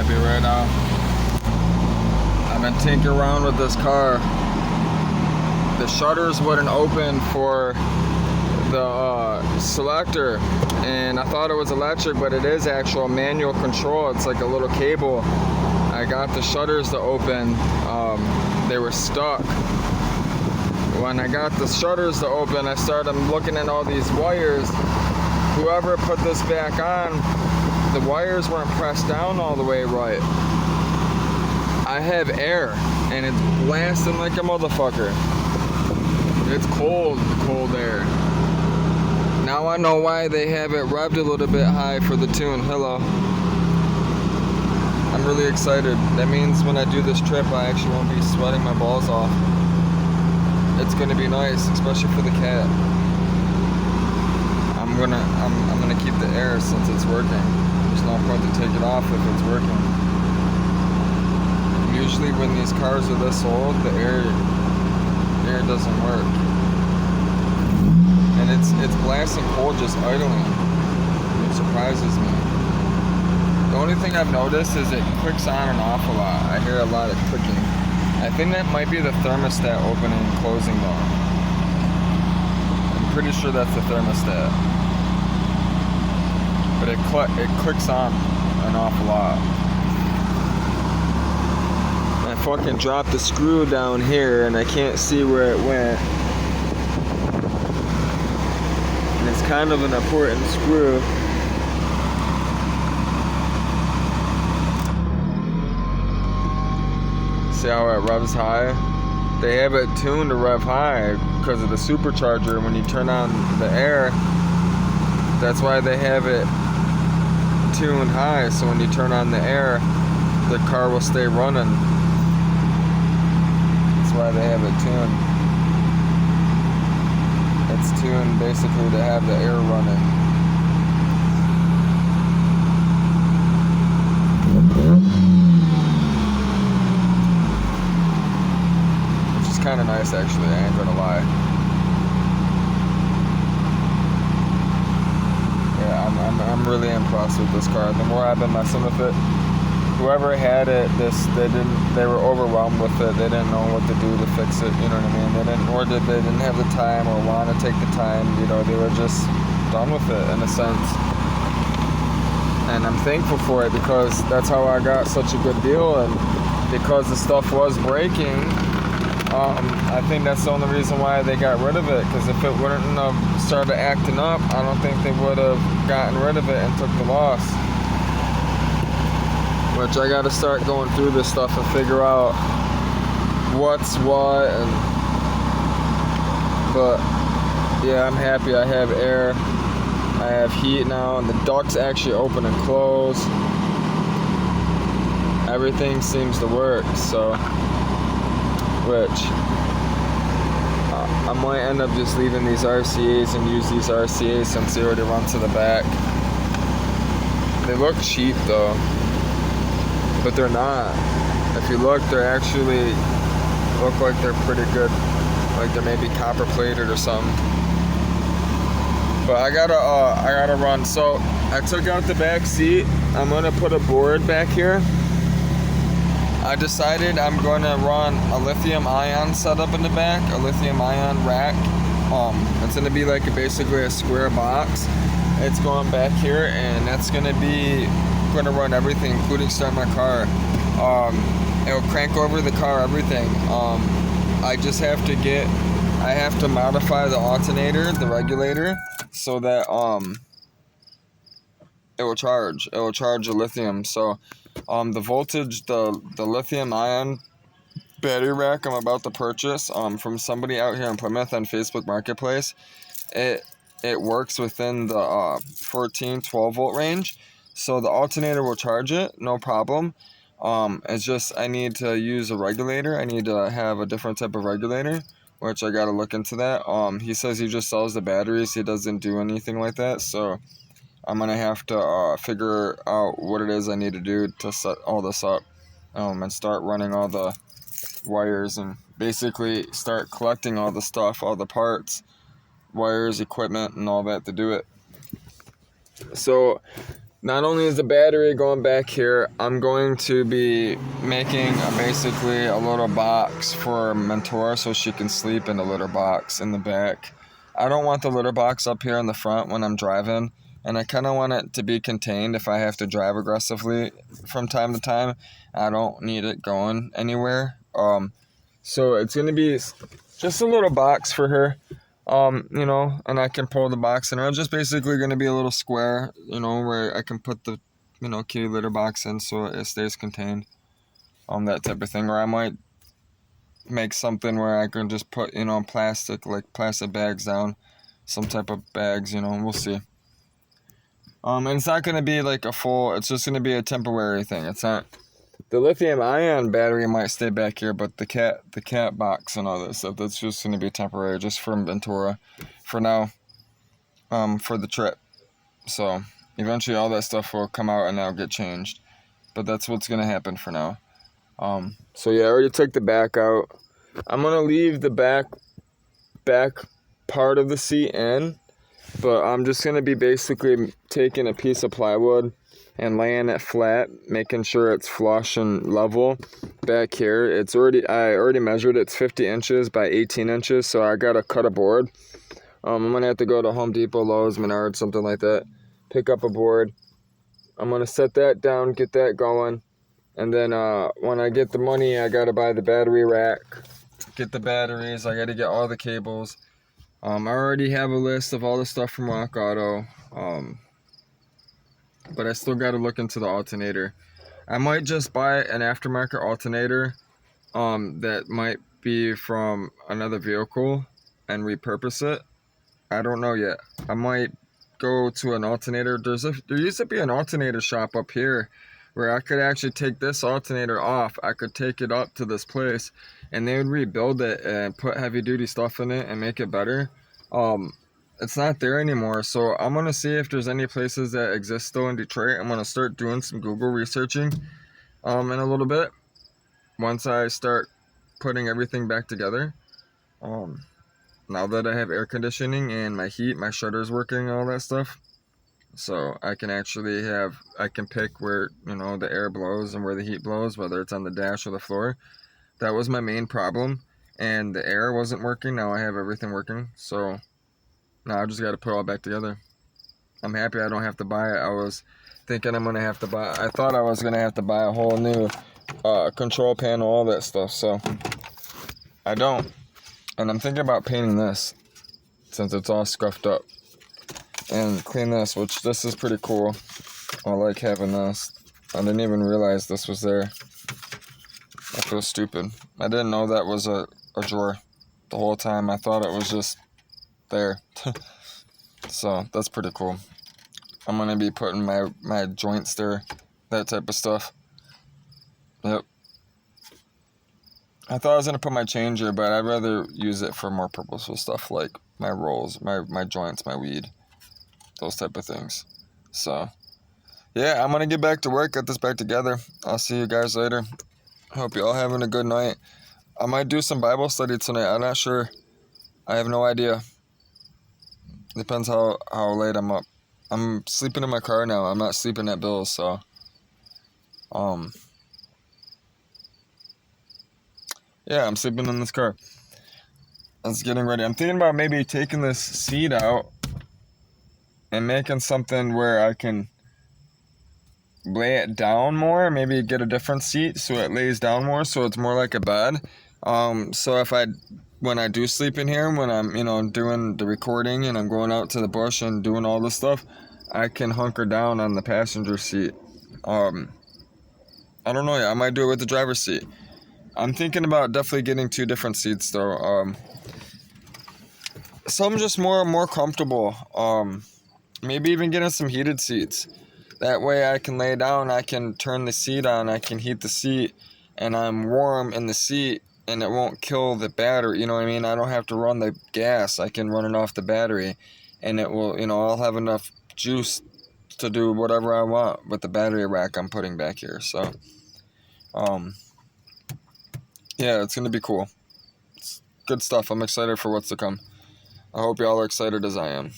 happy right now. I've been tinkering around with this car. The shutters wouldn't open for the selector, and I thought it was electric, but it is actual manual control. It's like a little cable. I got the shutters to open. They were stuck. When I got the shutters to open, I started looking at all these wires. Whoever put this back on, the wires weren't pressed down all the way right. I have air, and it's blasting like a motherfucker. It's cold air. Now I know why they have it revved a little bit high for the tune. Hello. I'm really excited. That means when I do this trip, I actually won't be sweating my balls off. It's gonna be nice, especially for the cat. I'm gonna keep the air since it's working. There's no point to take it off if it's working. Usually when these cars are this old, the air doesn't work. And it's blasting cold just idling. It surprises me. The only thing I've noticed is it clicks on and off a lot. I hear a lot of clicking. I think that might be the thermostat opening and closing though. I'm pretty sure that's the thermostat. But it clicks on an awful lot. I fucking dropped the screw down here and I can't see where it went. And it's kind of an important screw. See how it revs high? They have it tuned to rev high because of the supercharger. When you turn on the air, that's why they have it tuned high. So when you turn on the air, the car will stay running. That's why they have it tuned. It's tuned basically to have the air running. Kind of nice actually, I ain't gonna lie. Yeah, I'm really impressed with this car. The more I've been messing with it, whoever had it, they were overwhelmed with it. They didn't know what to do to fix it, you know what I mean? They didn't have the time or want to take the time, you know, they were just done with it in a sense. And I'm thankful for it because that's how I got such a good deal, and because the stuff was breaking, I think that's the only reason why they got rid of it, because if it wouldn't have started acting up, I don't think they would have gotten rid of it and took the loss. Which I gotta start going through this stuff and figure out what's what, but yeah, I'm happy I have air, I have heat now, and the ducts actually open and close. Everything seems to work, so which I might end up just leaving these RCAs and use these RCAs since they already run to the back. They look cheap though, but they're not. If you look, they actually look like they're pretty good, like they're maybe copper plated or something. But I gotta run. So I took out the back seat. I'm gonna put a board back here. I decided I'm going to run a lithium ion setup in the back, a lithium ion rack. It's going to be like basically a square box. It's going back here, and that's going to run everything, including start my car. It'll crank over the car, everything. I have to modify the alternator, the regulator, so that it will charge the lithium. So the voltage, the lithium ion battery rack I'm about to purchase from somebody out here in Plymouth on Facebook Marketplace, it works within the 14-12 volt range, so the alternator will charge it, no problem. It's just I need to use a regulator. I need to have a different type of regulator, which I gotta look into that. He says he just sells the batteries, he doesn't do anything like that, so I'm gonna have to figure out what it is I need to do to set all this up, and start running all the wires and basically start collecting all the stuff, all the parts, wires, equipment, and all that to do it. So not only is the battery going back here, I'm going to be making basically a little box for Mentora so she can sleep in the litter box in the back. I don't want the litter box up here in the front when I'm driving, and I kind of want it to be contained if I have to drive aggressively from time to time. I don't need it going anywhere. So it's going to be just a little box for her. And I can pull the box in. It's just basically going to be a little square, where I can put the, kitty litter box in so it stays contained. That type of thing. Or I might make something where I can just put, plastic bags down, some type of bags, we'll see. And it's not going to be like a full, it's just going to be a temporary thing. It's not, the lithium ion battery might stay back here, but the cat box and all that stuff, that's just going to be temporary, just for Mentora for now, for the trip. So eventually all that stuff will come out and that'll get changed, but that's what's going to happen for now. So yeah, I already took the back out. I'm going to leave the back part of the seat in, but I'm just going to be basically taking a piece of plywood and laying it flat, making sure it's flush and level back here. I already measured it. It's 50 inches by 18 inches, so I gotta cut a board. I'm gonna have to go to Home Depot, Lowe's, Menards, something like that, pick up a board. I'm gonna set that down, get that going, and then when I get the money, I gotta buy the battery rack, get the batteries, I gotta get all the cables. I already have a list of all the stuff from Rock Auto. But I still got to look into the alternator. I might just buy an aftermarket alternator that might be from another vehicle and repurpose it. I don't know yet. I might go to an alternator. There used to be an alternator shop up here where I could actually take this alternator off. I could take it up to this place and they would rebuild it and put heavy duty stuff in it and make it better. It's not there anymore, so I'm going to see if there's any places that exist still in Detroit. I'm going to start doing some Google researching in a little bit once I start putting everything back together. Now that I have air conditioning and my shutter's working, all that stuff, so I can pick where, the air blows and where the heat blows, whether it's on the dash or the floor. That was my main problem, and the air wasn't working. Now I have everything working, so now I just got to put it all back together. I'm happy I don't have to buy it. I was thinking I thought I was going to have to buy a whole new control panel, all that stuff. So I don't. And I'm thinking about painting this since it's all scuffed up. And clean this, which this is pretty cool. I like having this. I didn't even realize this was there. I feel stupid. I didn't know that was a drawer the whole time. I thought it was just there. So that's pretty cool. I'm gonna be putting my joints there, that type of stuff. Yep. I thought I was gonna put my changer, but I'd rather use it for more purposeful stuff like my rolls, my joints, my weed, those type of things. So yeah, I'm gonna get back to work, get this back together. I'll see you guys later. Hope you all having a good night. I might do some Bible study tonight. I'm not sure. I have no idea. Depends how late I'm up. I'm sleeping in my car now. I'm not sleeping at Bill's, so yeah, I'm sleeping in this car. It's getting ready. I'm thinking about maybe taking this seat out and making something where I can lay it down more, maybe get a different seat so it lays down more, so it's more like a bed. So when I do sleep in here, when I'm, doing the recording and I'm going out to the bush and doing all this stuff, I can hunker down on the passenger seat. I don't know yet. I might do it with the driver's seat. I'm thinking about definitely getting 2 different seats though. Some just more comfortable. Maybe even getting some heated seats. That way I can lay down, I can turn the seat on, I can heat the seat, and I'm warm in the seat, and it won't kill the battery, you know what I mean? I don't have to run the gas, I can run it off the battery, and it will, I'll have enough juice to do whatever I want with the battery rack I'm putting back here. So, yeah, it's going to be cool. It's good stuff. I'm excited for what's to come. I hope y'all are excited as I am.